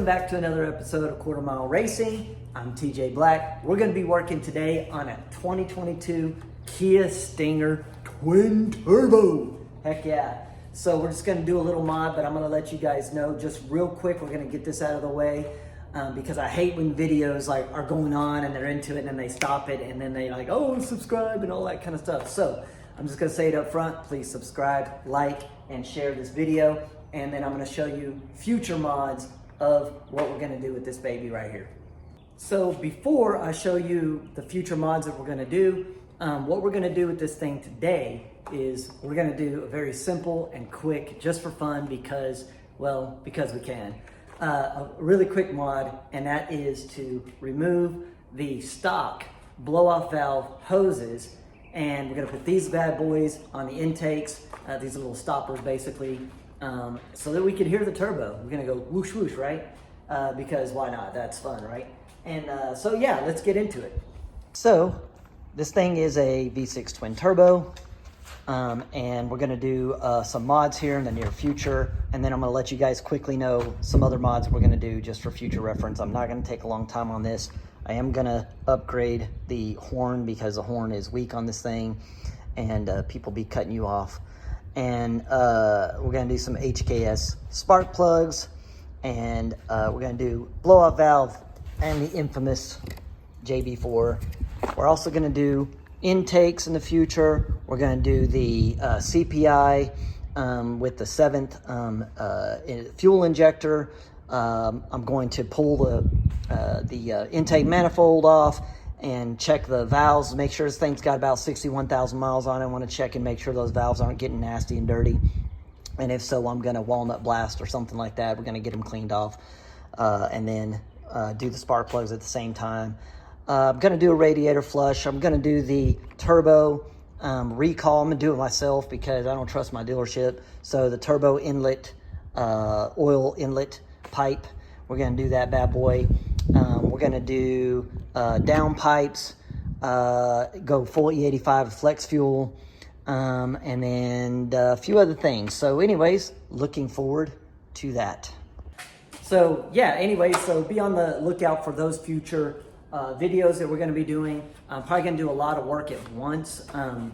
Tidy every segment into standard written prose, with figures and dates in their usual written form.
back to another episode of Quarter Mile Racing. I'm TJ Black. We're going to be working today on a 2022 Kia Stinger Twin Turbo. Heck yeah. So we're just going to do a little mod, but I'm going to let you guys know just real quick. We're going to get this out of the way because I hate when videos like are going on and they're into it and then they stop it and then they like, oh, subscribe and all that kind of stuff. So I'm just going to say it up front. Please subscribe, like, and share this video. And then I'm going to show you future mods of what we're going to do with this baby right here. So before I show you the future mods that we're going to do, what we're going to do with this thing today is we're going to do a very simple and quick, just for fun, because we can, a really quick mod, and that is to remove the stock blow-off valve hoses, and we're going to put these bad boys on the intakes, these little stoppers basically, so that we can hear the turbo. We're going to go whoosh whoosh, right? Because why not? That's fun, right? And so yeah, let's get into it. So this thing is a V6 twin turbo, and we're going to do some mods here in the near future, and then I'm going to let you guys quickly know some other mods we're going to do just for future reference. I'm not going to take a long time on this. I am going to upgrade the horn because the horn is weak on this thing, and people be cutting you off. And we're going to do some HKS spark plugs, and we're going to do blow-off valve and the infamous JB4. We're also going to do intakes in the future. We're going to do the CPI with the 7th fuel injector. I'm going to pull the intake manifold off and check the valves, make sure this thing's got about 61,000 miles on it. I want to check and make sure those valves aren't getting nasty and dirty. And if so, I'm going to walnut blast or something like that. We're going to get them cleaned off and then do the spark plugs at the same time. I'm going to do a radiator flush. I'm going to do the turbo recall. I'm going to do it myself because I don't trust my dealership. So the turbo inlet, oil inlet pipe, we're going to do that bad boy. We're going to do down pipes, go full E85 with flex fuel, and then a few other things. So anyways, looking forward to that. So yeah, anyway, so be on the lookout for those future videos that we're going to be doing. I'm probably going to do a lot of work at once,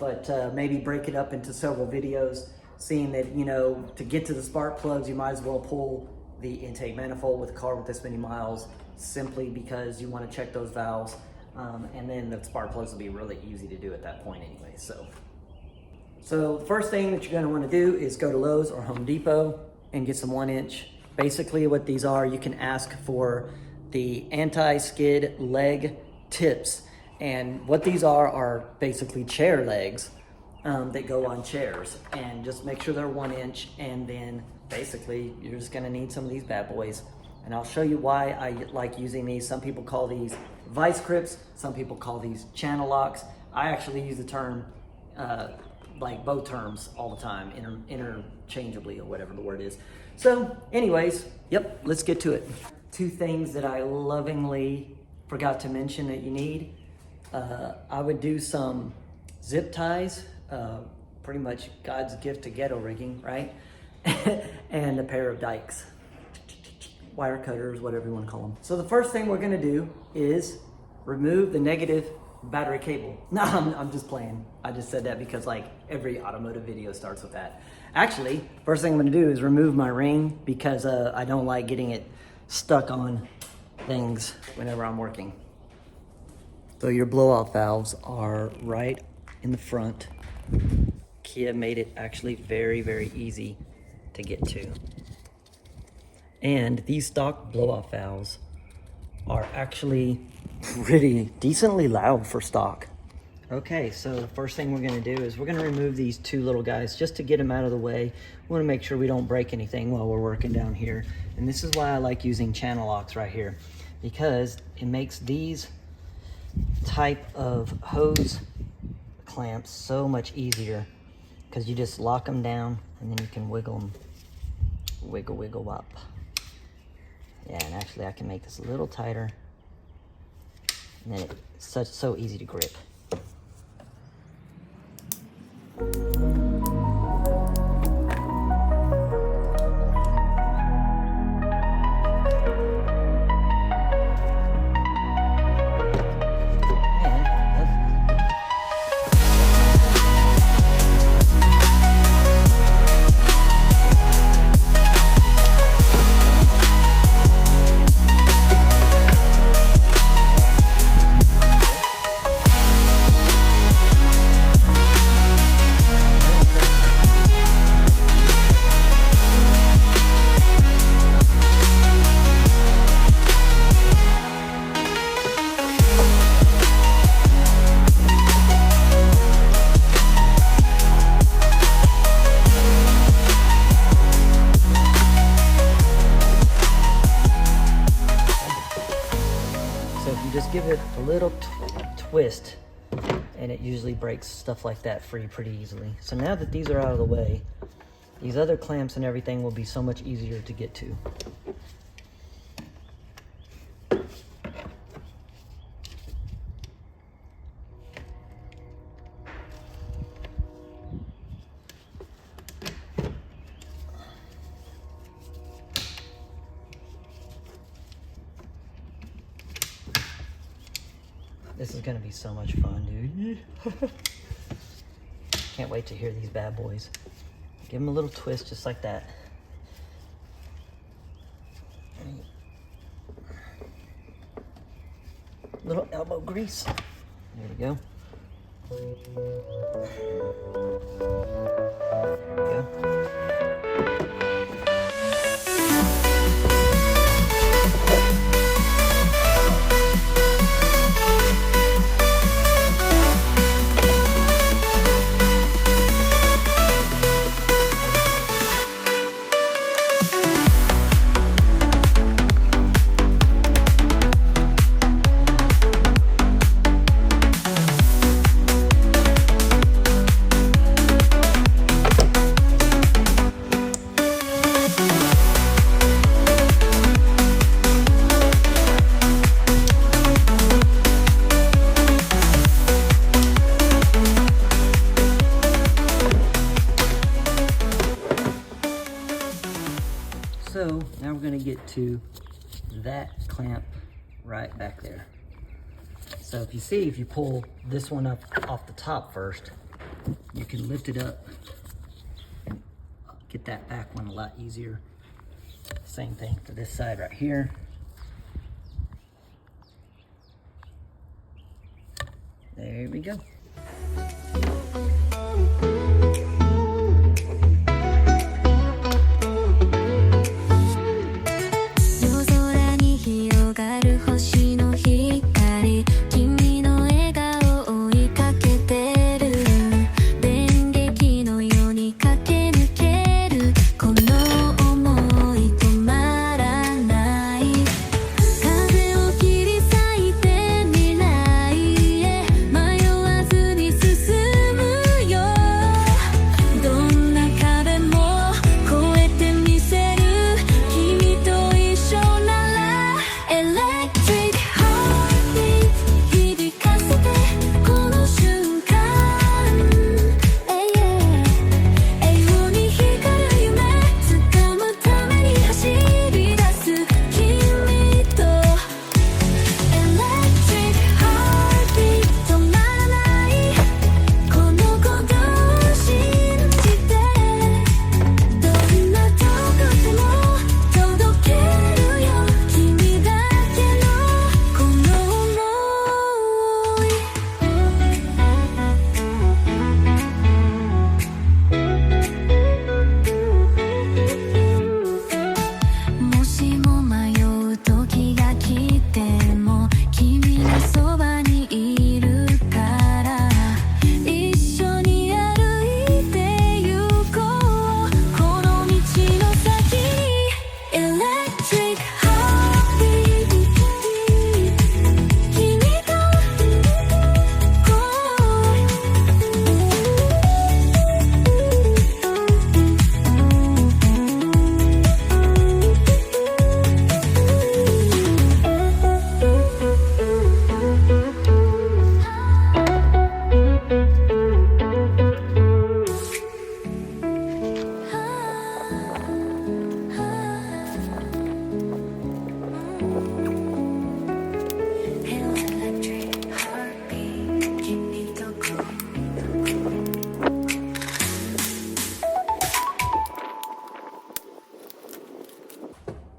but maybe break it up into several videos, seeing that, you know, to get to the spark plugs, you might as well pull the intake manifold with a car with this many miles, simply because you want to check those valves, and then the spark plugs will be really easy to do at that point anyway. So first thing that you're going to want to do is go to Lowe's or Home Depot and get some 1-inch. Basically what these are, you can ask for the anti-skid leg tips, and what these are basically chair legs that go on chairs, and just make sure they're 1-inch, and then basically you're just going to need some of these bad boys. And I'll show you why I like using these. Some people call these vice grips. Some people call these channel locks. I actually use the term, like both terms all the time, interchangeably or whatever the word is. So anyways, yep, let's get to it. 2 things that I lovingly forgot to mention that you need. I would do some zip ties, pretty much God's gift to ghetto rigging, right? And a pair of dikes. Wire cutters, whatever you want to call them. So the first thing we're going to do is remove the negative battery cable. No, I'm just playing. I just said that because like every automotive video starts with that. Actually, first thing I'm going to do is remove my ring because I don't like getting it stuck on things whenever I'm working. So your blow-off valves are right in the front. Kia made it actually very, very easy to get to. And these stock blow-off valves are actually pretty decently loud for stock. Okay, so the first thing we're going to do is we're going to remove these 2 little guys just to get them out of the way. We want to make sure we don't break anything while we're working down here. And this is why I like using channel locks right here, because it makes these type of hose clamps so much easier, because you just lock them down and then you can wiggle them, wiggle up. Yeah, and actually I can make this a little tighter, and then it's so easy to grip. twist, and it usually breaks stuff like that free pretty easily. So now that these are out of the way, these other clamps and everything will be so much easier to get to. This is gonna be so much fun, dude. Can't wait to hear these bad boys. Give them a little twist just like that. Little elbow grease. There we go. There we go. So now we're gonna get to that clamp right back there. So if you see, if you pull this one up off the top first, you can lift it up and get that back one a lot easier. Same thing for this side right here. There we go.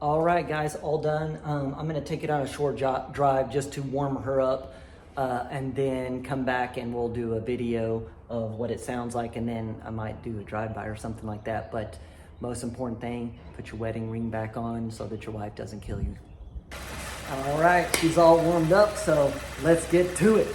All right, guys, all done. I'm gonna take it on a short drive just to warm her up, and then come back and we'll do a video of what it sounds like, and then I might do a drive-by or something like that. But most important thing, put your wedding ring back on so that your wife doesn't kill you. All right, she's all warmed up, so let's get to it.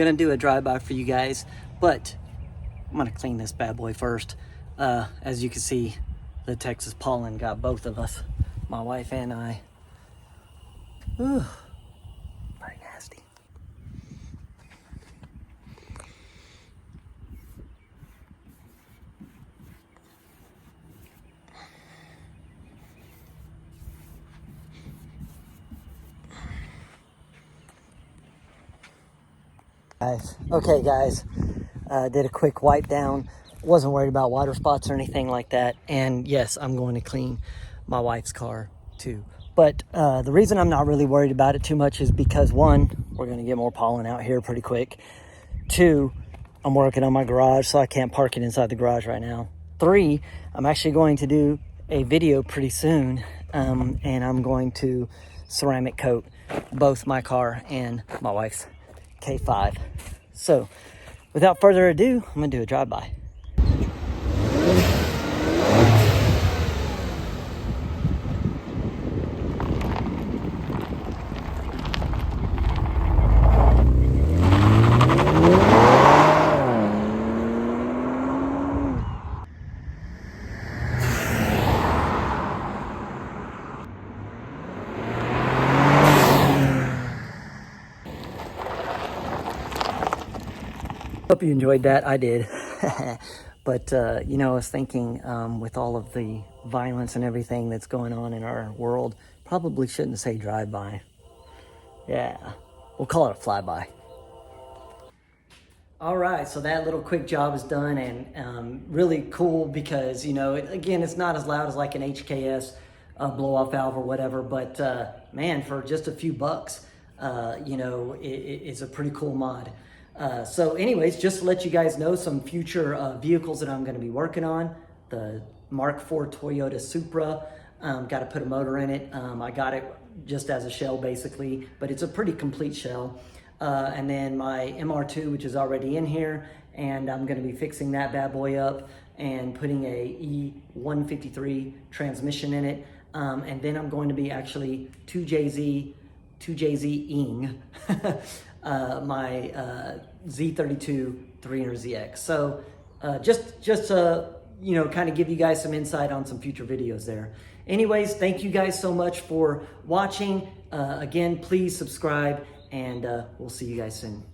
gonna do a drive-by for you guys, but I'm gonna clean this bad boy first. As you can see, the Texas pollen got both of us, my wife and I. Ooh, very nasty. Okay guys, did a quick wipe down. Wasn't worried about water spots or anything like that. And yes, I'm going to clean my wife's car too. But the reason I'm not really worried about it too much is because one, we're gonna get more pollen out here pretty quick. Two, I'm working on my garage, so I can't park it inside the garage right now. Three, I'm actually going to do a video pretty soon, and I'm going to ceramic coat both my car and my wife's K5. So without further ado, I'm gonna do a drive-by. Hope you enjoyed that. I did. But, you know, I was thinking with all of the violence and everything that's going on in our world, probably shouldn't say drive-by. Yeah, we'll call it a flyby. All right, so that little quick job is done, and really cool because, you know, again, it's not as loud as like an HKS blow-off valve or whatever, but man, for just a few bucks, you know, it's a pretty cool mod. So anyways, just to let you guys know some future vehicles that I'm going to be working on. The Mark IV Toyota Supra, got to put a motor in it. I got it just as a shell basically, but it's a pretty complete shell. And then my MR2, which is already in here, and I'm going to be fixing that bad boy up and putting a E153 transmission in it. And then I'm going to be actually 2JZ-ing my Z32 300ZX. So just to, you know, kind of give you guys some insight on some future videos there. Anyways, thank you guys so much for watching. Again, please subscribe, and we'll see you guys soon.